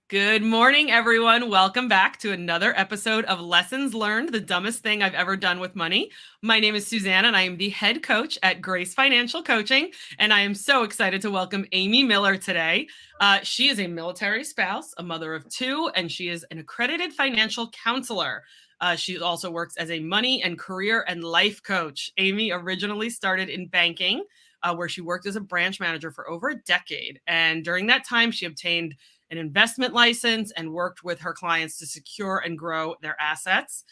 Good morning, everyone. Welcome back to another episode of Lessons Learned, the dumbest thing I've ever done with money. My name is Suzanne, and I am the head coach at G.R.A.C.E Financial Coaching, and I am so excited to welcome Amy Miller today. She is a military spouse, a mother of two, and she is an accredited financial counselor. She also works as a money and career and life coach. Amy originally started in banking, where she worked as a branch manager for over a decade, and during that time, she obtained an investment license and worked with her clients to secure and grow their assets.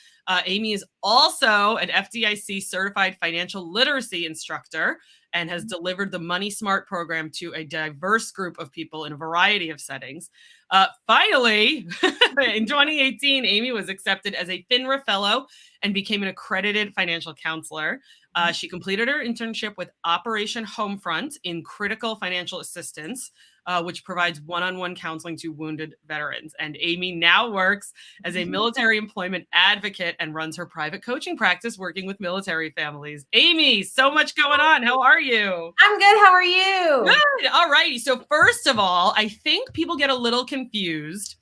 Amy is also an FDIC certified financial literacy instructor and has delivered the Money Smart program to a diverse group of people in a variety of settings. Finally, in 2018, Amy was accepted as a FINRA Fellow and became an accredited financial counselor. She completed her internship with Operation Homefront in critical financial assistance, which provides one-on-one counseling to wounded veterans. And Amy now works as a military employment advocate and runs her private coaching practice working with military families. Amy, so much going on. How are you? I'm good. How are you? Good. All righty. So first of all, I think people get a little confused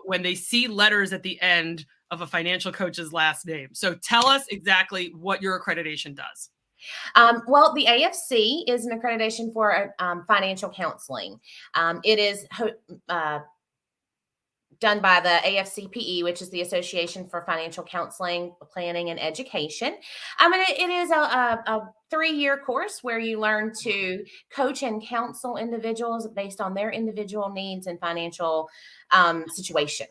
when they see letters at the end of a financial coach's last name. So tell us exactly what your accreditation does. Well, the AFC is an accreditation for financial counseling. It is done by the AFCPE, which is the Association for Financial Counseling, Planning, and Education. It is a 3-year course where you learn to coach and counsel individuals based on their individual needs and financial situation.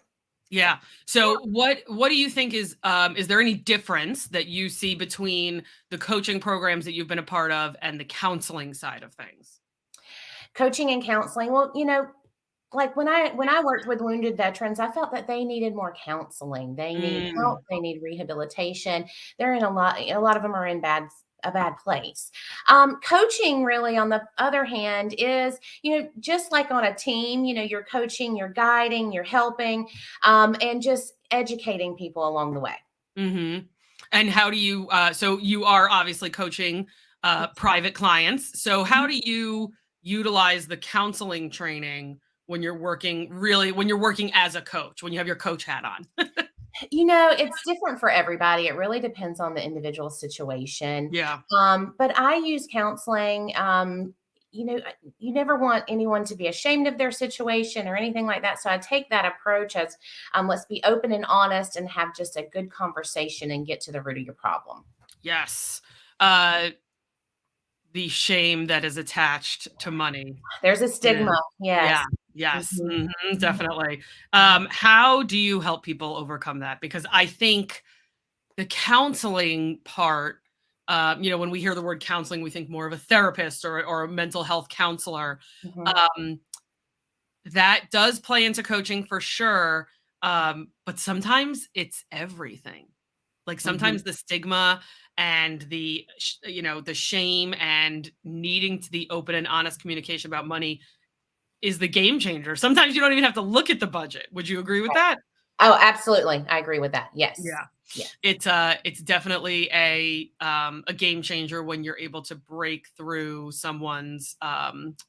Yeah. So what do you think is there any difference that you see between the coaching programs that you've been a part of and the counseling side of things? Coaching and counseling. Well, like when I worked with wounded veterans, I felt that they needed more counseling. They need help. They need rehabilitation. They're in a lot of them are in a bad place. Coaching really, on the other hand, is, just like on a team, you're coaching, you're guiding, you're helping, and just educating people along the way. Mm-hmm. And how do you, so you are obviously coaching private clients. So how do you utilize the counseling training when you're working as a coach, when you have your coach hat on? It's different for everybody. It really depends on the individual situation. Yeah. But I use counseling. You never want anyone to be ashamed of their situation or anything like that. So I take that approach as let's be open and honest and have just a good conversation and get to the root of your problem. Yes. The shame that is attached to money. There's a stigma. Yes. Yeah. Yes. Mm-hmm, definitely. How do you help people overcome that? Because I think the counseling part, when we hear the word counseling, we think more of a therapist or a mental health counselor. That does play into coaching for sure. But sometimes it's everything. Like sometimes the stigma and the shame and needing to be open and honest communication about money is the game changer. Sometimes you don't even have to look at the budget. Would you agree with that? Oh, absolutely. I agree with that. Yes. Yeah. It's definitely a game changer when you're able to break through someone's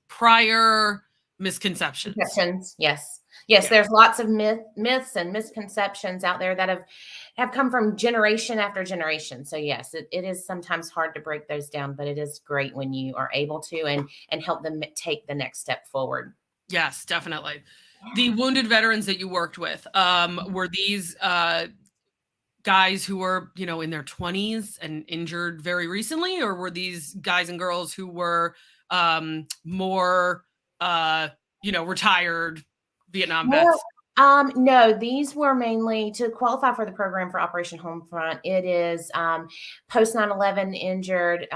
prior misconceptions. Yes. There's lots of myths and misconceptions out there that have come from generation after generation. So yes, it is sometimes hard to break those down, but it is great when you are able to and help them take the next step forward. Yes, definitely. The wounded veterans that you worked with, were these guys who were, in their 20s and injured very recently, or were these guys and girls who were more, retired Vietnam vets? No, these were mainly to qualify for the program for Operation Homefront. It is post 9/11 injured,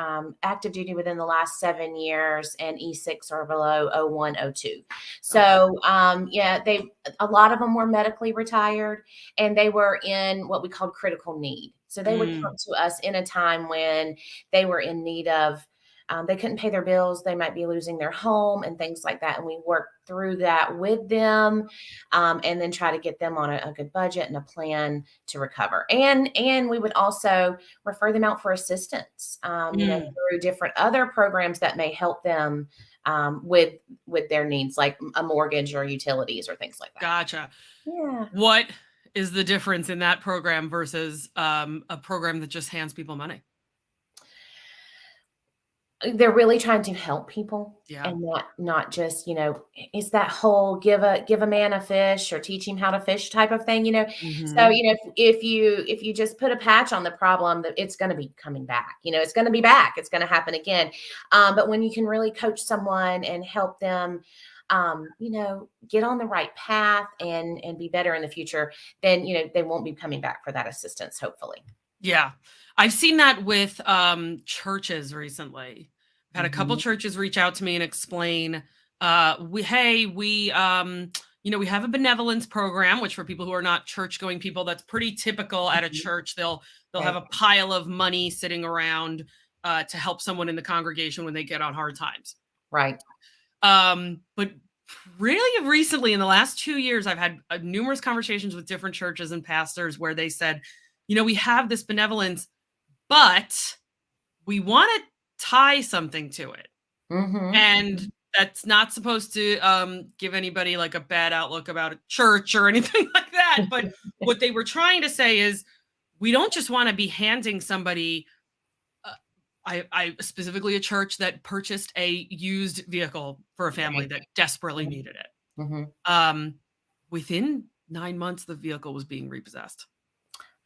active duty within the last 7 years, and E6 or below 01, 02. So a lot of them were medically retired, and they were in what we called critical need. So they would come to us in a time when they were in need of, they couldn't pay their bills. They might be losing their home and things like that. And we work through that with them, and then try to get them on a good budget and a plan to recover. And we would also refer them out for assistance, through different other programs that may help them with their needs, like a mortgage or utilities or things like that. Gotcha. Yeah. What is the difference in that program versus a program that just hands people money? They're really trying to help people Yeah. and not just, it's that whole give a man a fish or teach him how to fish type of thing. So, Mhm. if you just put a patch on the problem, that it's going to be coming back, it's going to be back. It's going to happen again. But when you can really coach someone and help them, get on the right path and be better in the future, then, they won't be coming back for that assistance, hopefully. Yeah. I've seen that with churches recently. I've had a couple Mhm. churches reach out to me and explain we we we have a benevolence program, which for people who are not church going people, that's pretty typical at a Mhm. church. They'll have Right. a pile of money sitting around to help someone in the congregation when they get on hard times. Right. But really recently in the last 2 years, I've had numerous conversations with different churches and pastors where they said, we have this benevolence, but we want to tie something to it. Mhm. And that's not supposed to give anybody like a bad outlook about a church or anything like that. But what they were trying to say is we don't just want to be handing somebody uh, I specifically a church that purchased a used vehicle for a family Right. that desperately needed it. Mhm. Um, Within 9 months, the vehicle was being repossessed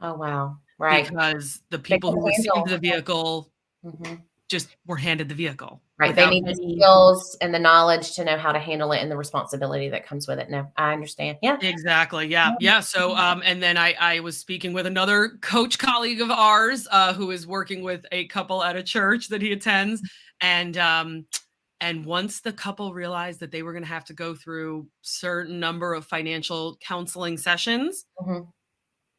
Oh, wow. Right. because the They people can who received handle. the vehicle Mhm. just were handed the vehicle Right. They without need the any. skills and the knowledge to know how to handle it and the responsibility that comes with it. No, I understand. Yeah. Exactly. Yeah. Yeah. So, and then I was speaking with another coach colleague of ours who is working with a couple at a church that he attends, and once the couple realized that they were going to have to go through certain number of financial counseling sessions, Mhm.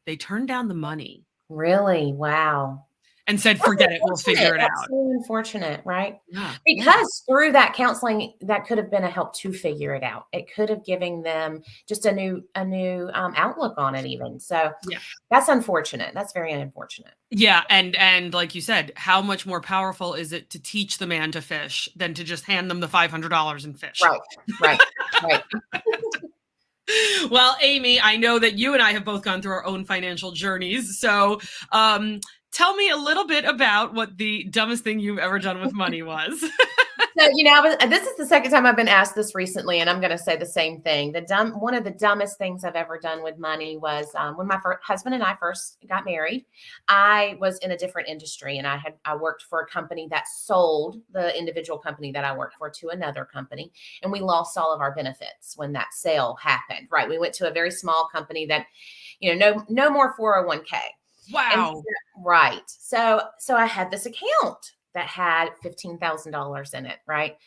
they turned down the money Really? Wow. and said, That's "Forget it. We'll unfortunate. figure it That's out." so unfortunate, right? Yeah. Yeah. Because through that counseling, that could have been a help to figure it out. It could have given them just a new outlook on it even. So Yeah. that's unfortunate. That's very unfortunate. Yeah, and like you said, how much more powerful is it to teach the man to fish than to just hand them the $500 in fish? Right. Right. Right. Well, Amy, I know that you and I have both gone through our own financial journeys. So, tell me a little bit about what the dumbest thing you've ever done with money was. So, this is the second time I've been asked this recently, and I'm going to say the same thing. One of the dumbest things I've ever done with money was when my husband and I first got married. I was in a different industry, and I worked for a company that sold the individual company that I worked for to another company, and we lost all of our benefits when that sale happened. Right, we went to a very small company that, no more 401k. And Wow. right. So I had this account that had $15,000 in it, right?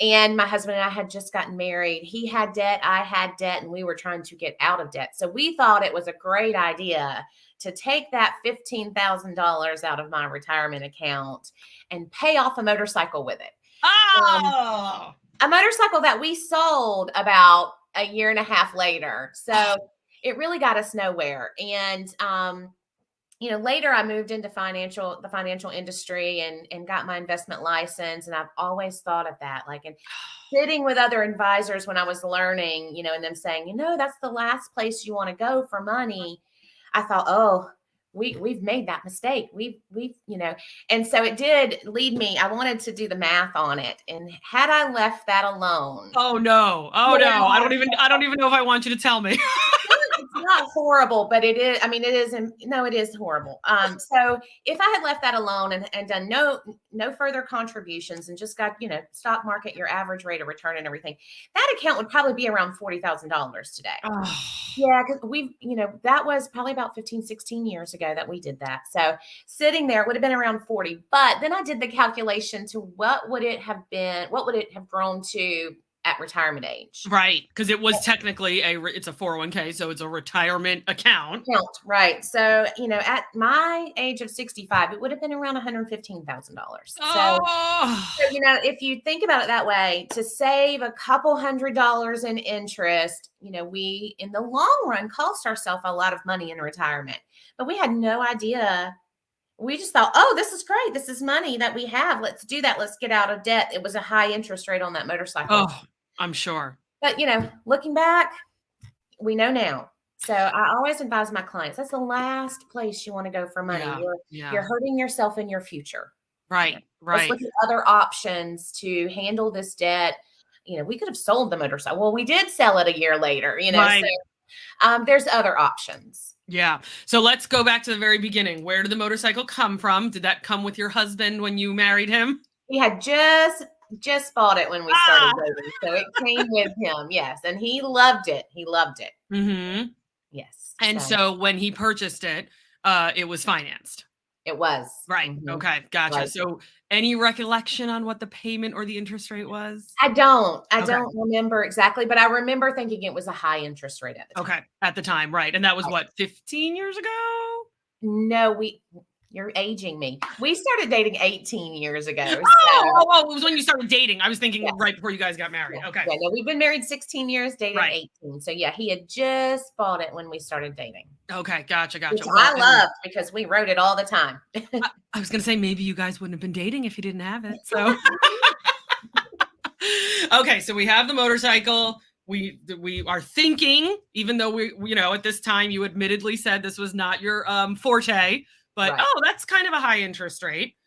And my husband and I had just gotten married. He had debt, I had debt, and we were trying to get out of debt. So we thought it was a great idea to take that $15,000 out of my retirement account and pay off a motorcycle with it. Um, Oh. a motorcycle that we sold about a year and a half later. So it really got us nowhere. And later I moved into the financial industry and got my investment license. And I've always thought of that, like, and sitting with other advisors when I was learning, and them saying, that's the last place you want to go for money. I thought, oh, we've made that mistake. And so it did lead me. I wanted to do the math on it. And had I left that alone, Oh no. Oh no. I don't even know if I want you to tell me. it's not horrible, but it is. I mean, it is. No, it is horrible. So if I had left that alone and done no further contributions and just got stock market, your average rate of return and everything, that account would probably be around $40,000 today. Oh. Yeah, because that was probably about 15, 16 years ago that we did that. So sitting there, it would have been around 40. But then I did the calculation to what would it have grown to at retirement age. Right, because it was technically it's a 401k, so it's a retirement account. Right. So, at my age of 65, it would have been around $115,000. So, Oh. if you think about it that way, to save a couple $100s in interest, we in the long run cost ourselves a lot of money in retirement, but we had no idea we just thought, oh, this is great. This is money that we have. Let's do that. Let's get out of debt. It was a high interest rate on that motorcycle. Oh, I'm sure. But, looking back, we know now. So I always advise my clients, that's the last place you want to go for money. You're hurting yourself in your future. Right. Let's look at other options to handle this debt. We could have sold the motorcycle. Well, we did sell it a year later, Right. So there's other options. Yeah. So let's go back to the very beginning. Where did the motorcycle come from? Did that come with your husband when you married him? He had just bought it when we started dating. So it came with him. Yes. And he loved it. Mm-hmm. Yes. And so when he purchased it, it was financed. It was. Right. Mm-hmm. Okay. Gotcha. Right. So any recollection on what the payment or the interest rate was? I don't remember exactly, but I remember thinking it was a high interest rate at the time. Okay. At the time. Right. And that was what, 15 years ago? No, you're aging me. We started dating 18 years ago. Oh, it was when you started dating. I was thinking right before you guys got married. Okay. Yeah, no, we've been married 16 years, dated 18. So yeah, he had just bought it when we started dating. Okay. Gotcha. Which I loved because we rode it all the time. I was going to say, maybe you guys wouldn't have been dating if you didn't have it. So, okay. So we have the motorcycle. We are thinking, even though at this time you admittedly said this was not your forte, but that's kind of a high interest rate.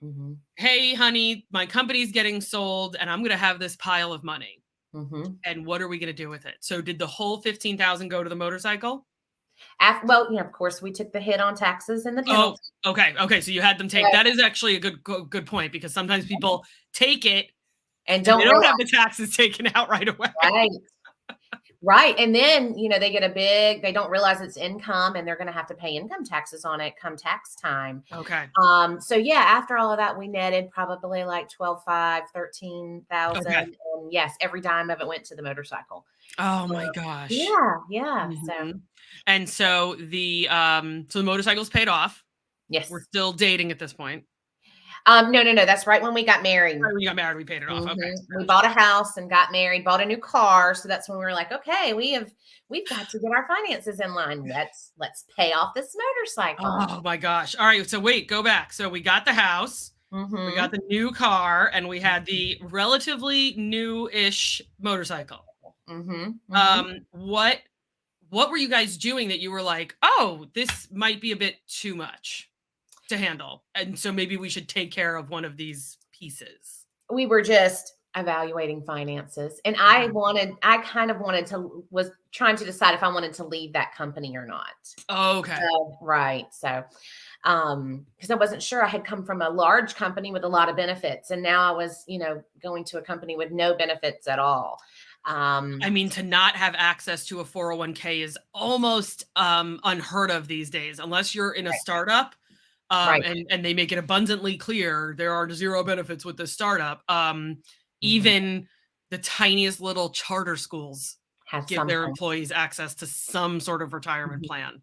Mm-hmm. Hey, honey, my company's getting sold and I'm going to have this pile of money. Mm-hmm. And what are we going to do with it? So did the whole $15,000 go to the motorcycle? Of course, we took the hit on taxes and the penalty. Oh, okay. So you had them take, that is actually a good point, because sometimes people take it and they don't have the taxes taken out right away. Right. And then, they get they don't realize it's income and they're going to have to pay income taxes on it come tax time. Okay. So yeah, after all of that, we netted probably like 12,500, 13,000. Okay. And yes, every dime of it went to the motorcycle. Oh my gosh. Yeah. Mm-hmm. So, and so the motorcycle's paid off. Yes. We're still dating at this point. No. That's right when we got married. Right when you got married, we paid it off. Mm-hmm. Okay. We bought a house and got married, bought a new car. So that's when we were like, okay, we've got to get our finances in line. Let's pay off this motorcycle. Oh my gosh. All right. So wait, go back. So we got the house, we got the new car, and we had the relatively new-ish motorcycle. What were you guys doing that you were like, oh, this might be a bit too much to handle, and so maybe we should take care of one of these pieces? We were just evaluating finances, and I was trying to decide if I wanted to leave that company or not. Okay. Right. So, because I wasn't sure. I had come from a large company with a lot of benefits, and now I was, going to a company with no benefits at all. I mean, to not have access to a 401k is almost unheard of these days, unless you're in a startup. And they make it abundantly clear there are zero benefits with this startup. Even the tiniest little charter schools give their employees access to some sort of retirement plan.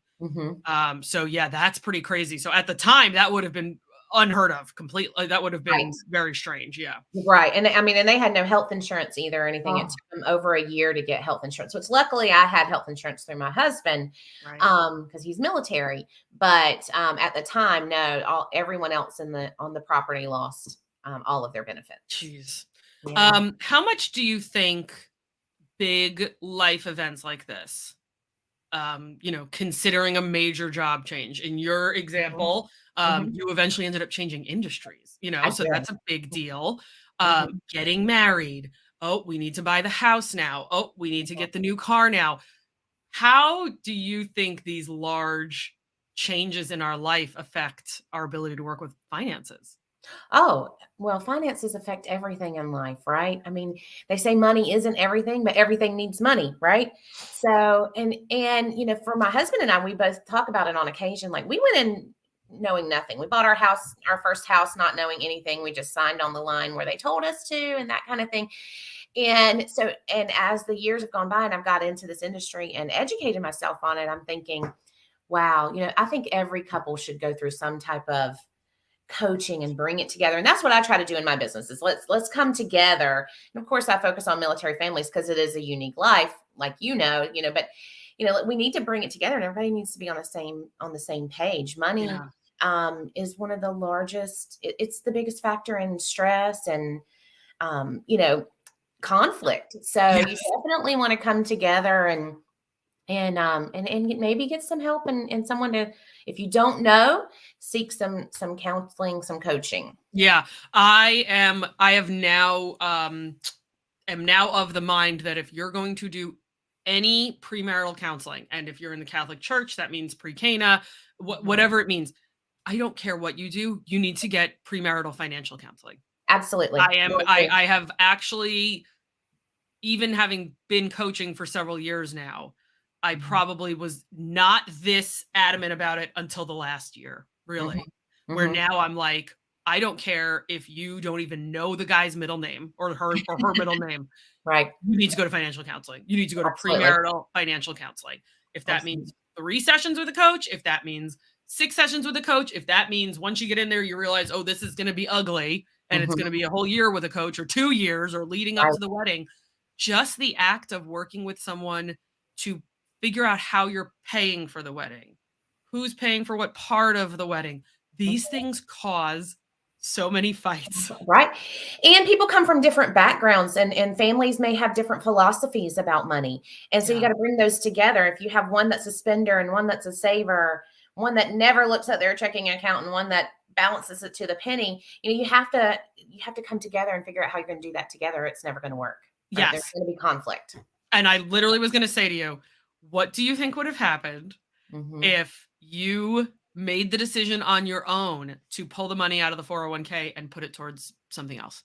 So yeah, that's pretty crazy. So at the time, that would have been unheard of completely. That would have been very strange. Yeah. Right. And and they had no health insurance either or anything. It took them over a year to get health insurance, which luckily I had health insurance through my husband, because he's military. But at the time, no, everyone else on the property lost all of their benefits. Jeez. Yeah. How much do you think big life events like this, considering a major job change, in your example, you eventually ended up changing industries, so that's a big deal. Getting married. Oh, we need to buy the house now. Oh, we need to get the new car now. How do you think these large changes in our life affect our ability to work with finances? Oh, well, finances affect everything in life, right? I mean, they say money isn't everything, but everything needs money, right? So, and for my husband and I, we both talk about it on occasion. Like, we went in knowing nothing. We bought our first house, not knowing anything. We just signed on the line where they told us to, and that kind of thing. And so, and as the years have gone by and I've got into this industry and educated myself on it, I'm thinking, wow, I think every couple should go through some type of coaching and bring it together. And that's what I try to do in my business is let's come together. And of course I focus on military families because it is a unique life, like, but we need to bring it together and everybody needs to be on the same page. Money is one of the largest. It's the biggest factor in stress and conflict. So you Yes. definitely want to come together and maybe get some help and someone to, if you don't know, seek some counseling, some coaching. Yeah. I have now am now of the mind that if you're going to do any premarital counseling, and if you're in the Catholic Church, that means pre-Cana, whatever it means, I don't care what you do, you need to get premarital financial counseling. Absolutely. I have actually, even having been coaching for several years now, I probably was not this adamant about it until the last year, really, where now I'm like, I don't care if you don't even know the guy's middle name or her middle name. Right. You need to go to financial counseling. You need to go to Absolutely. premarital financial counseling. If that Absolutely. means 3 sessions with a coach, if that means 6 sessions with a coach, if that means once you get in there, you realize, oh, this is going to be ugly and it's going to be a whole year with a coach or 2 years or leading up Right. to the wedding. Just the act of working with someone to figure out how you're paying for the wedding, who's paying for what part of the wedding. These things cause so many fights. Right. And people come from different backgrounds and families may have different philosophies about money. And so you Yeah. got to bring those together. If you have one that's a spender and one that's a saver, one that never looks at their checking account and one that balances it to the penny, you have to come together and figure out how you're going to do that together. It's never going to work. Right? There's Yes. going to be conflict. And I literally was going to say to you, what do you think would have happened if you made the decision on your own to pull the money out of the 401k and put it towards something else?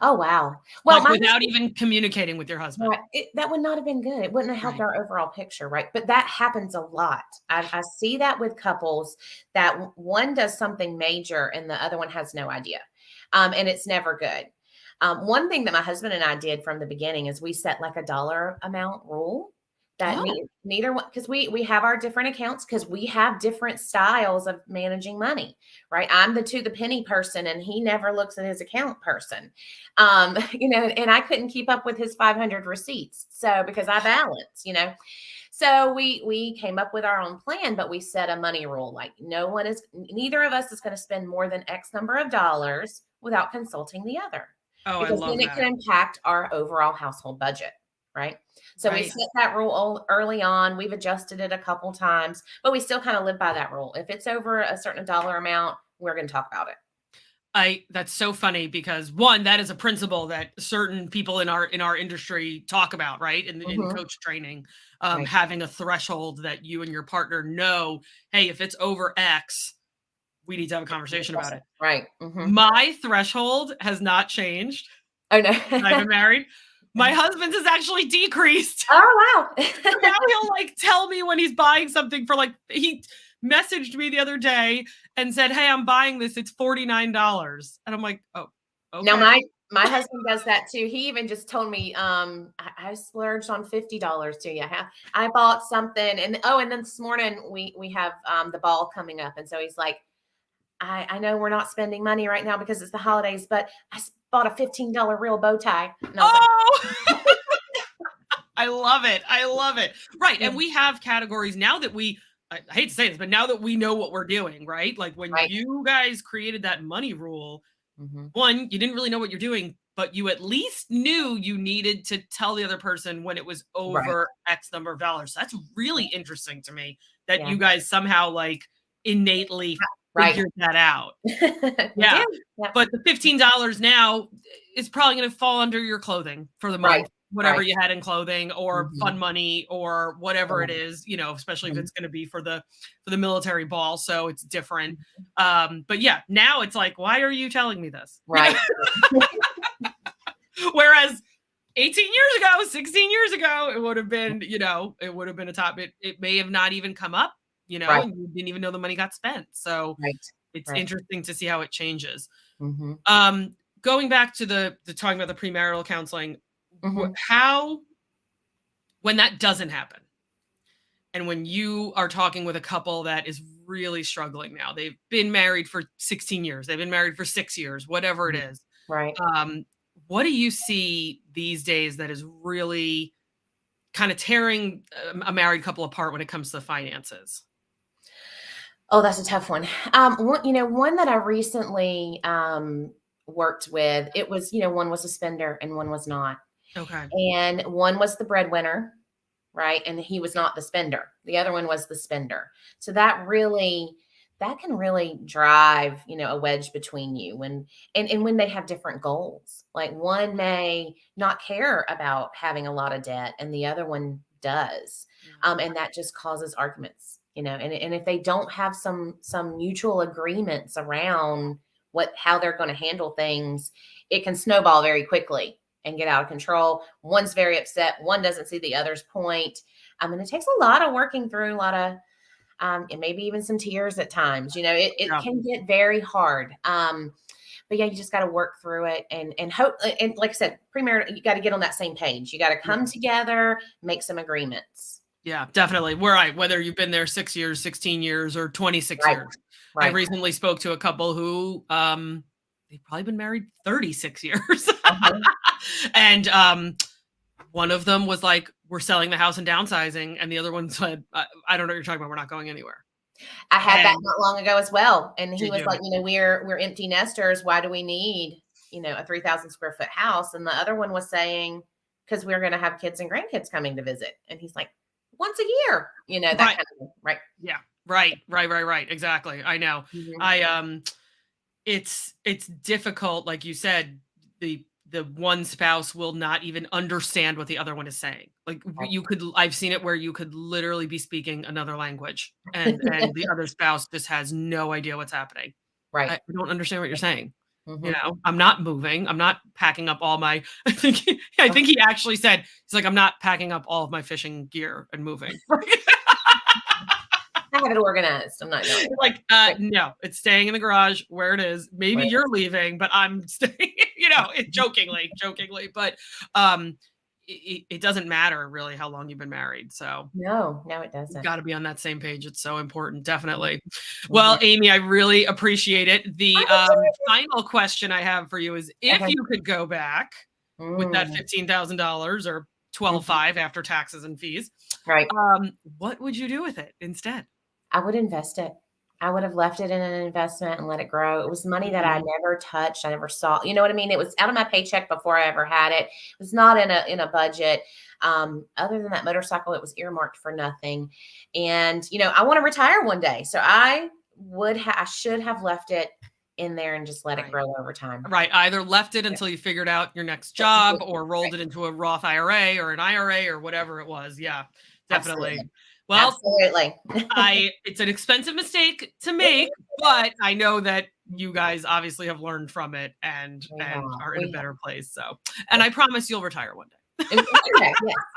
Oh, wow. Well, Like without even communicating with your husband. right, that would not have been good. It wouldn't have helped Right. our overall picture, right? But that happens a lot. I see that with couples that one does something major and the other one has no idea. And it's never good. One thing that my husband and I did from the beginning is we set like a dollar amount rule that Oh, neither one, because we have our different accounts because we have different styles of managing money, right? I'm the to the penny person and he never looks at his account person. And I couldn't keep up with his 500 receipts. So because I balance, so we came up with our own plan, but we set a money rule. Like neither of us is going to spend more than X number of dollars without consulting the other, I because love then it that. can impact our overall household budget. Right. So we Right. set that rule early on. We've adjusted it a couple times, but we still kind of live by that rule. If it's over a certain dollar amount, we're going to talk about it. That's so funny because one, that is a principle that certain people in our industry talk about, right? In coach training, Right. having a threshold that you and your partner know, hey, if it's over X, we need to have a conversation about it. Right. My threshold has not changed. Oh, no. I've been married. My husband's has actually decreased. Oh, wow. Now he'll like tell me when he's buying something for he messaged me the other day and said, hey, I'm buying this. It's $49. And I'm like, oh, okay. Now my husband does that too. He even just told me, I splurged on $50 to you. I bought something and then this morning we have the ball coming up. And so he's like, I know we're not spending money right now because it's the holidays, but I bought a $15 real bow tie. And I was like, I love it. I love it. Right. Yeah. And we have categories now that I hate to say this, but now that we know what we're doing, right? Like when you guys created that money rule, one, you didn't really know what you're doing, but you at least knew you needed to tell the other person when it was over X number of dollars. So that's really interesting to me that you guys somehow like innately figured that out. Yeah. But the $15 now is probably going to fall under your clothing for the month, whatever you had in clothing or fun money or whatever it is, especially if it's going to be for the military ball. So it's different. But yeah, now it's like, why are you telling me this? Right. Whereas 18 years ago, 16 years ago, it would have been, it would have been a top. It may have not even come up, and you didn't even know the money got spent. So it's interesting to see how it changes. Going back to the talking about the premarital counseling, how, when that doesn't happen, and when you are talking with a couple that is really struggling now, they've been married for 16 years, they've been married for 6 years, whatever it is. Right. What do you see these days that is really kind of tearing a married couple apart when it comes to finances? Oh, that's a tough one. One that I recently worked with, it was, one was a spender and one was not. Okay. And one was the breadwinner, right? And he was not the spender. The other one was the spender. So that can really drive, a wedge between you and when they have different goals. Like one may not care about having a lot of debt and the other one does. And that just causes arguments, and if they don't have some mutual agreements around how they're going to handle things, it can snowball very quickly and get out of control. One's very upset. One doesn't see the other's point. And it takes a lot of working through, a lot of, and maybe even some tears at times. It can get very hard. But yeah, you just got to work through it and hope. And like I said, premarital, you got to get on that same page. You got to come together, make some agreements. Yeah, definitely. Whether you've been there 6 years, 16 years, or 26 years. Right. I recently spoke to a couple who, they've probably been married 36 years. And one of them was like, we're selling the house and downsizing. And the other one said, I don't know what you're talking about. We're not going anywhere. I had that not long ago as well. And he was like, we're empty nesters. Why do we need, a 3,000 square foot house? And the other one was saying, because we're going to have kids and grandkids coming to visit. And he's like, once a year, that kind of thing. Right. Yeah. Right. Exactly. I know. Mm-hmm. It's difficult. Like you said, the one spouse will not even understand what the other one is saying. Like I've seen it where you could literally be speaking another language and the other spouse just has no idea what's happening. Right. I don't understand what you're saying. Mm-hmm. I'm not moving. I'm not packing up all my, I think he actually said, he's like, I'm not packing up all of my fishing gear and moving. I have it organized. I'm not going. Like, no, it's staying in the garage where it is. Maybe you're leaving, but I'm staying, jokingly, but it doesn't matter really how long you've been married. So no, it doesn't. Got to be on that same page. It's so important. Definitely. Mm-hmm. Well, Amy, I really appreciate it. The final question I have for you is if you could go back with that $15,000 or $12,500 after taxes and fees, right? What would you do with it instead? I would invest it. I would have left it in an investment and let it grow. It was money that I never touched. I never saw, you know what I mean? It was out of my paycheck before I ever had it. It was not in a budget. Other than that motorcycle, it was earmarked for nothing. And, I want to retire one day. So I should have left it in there and just let it grow over time. Right. Either left it until you figured out your next job or rolled it into a Roth IRA or an IRA or whatever it was. Yeah, definitely. Absolutely. Well, absolutely. It's an expensive mistake to make, but I know that you guys obviously have learned from it and are in a better place. So, and I promise you'll retire one day. Yes.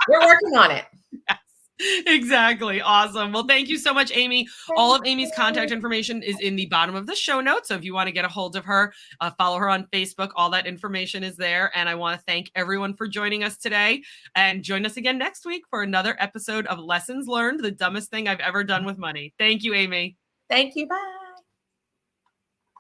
We're working on it. Yes. Exactly. Awesome. Well, thank you so much, Amy. All of Amy's contact information is in the bottom of the show notes. So if you want to get a hold of her, follow her on Facebook. All that information is there. And I want to thank everyone for joining us today and join us again next week for another episode of Lessons Learned, the dumbest thing I've ever done with money. Thank you, Amy. Thank you. Bye.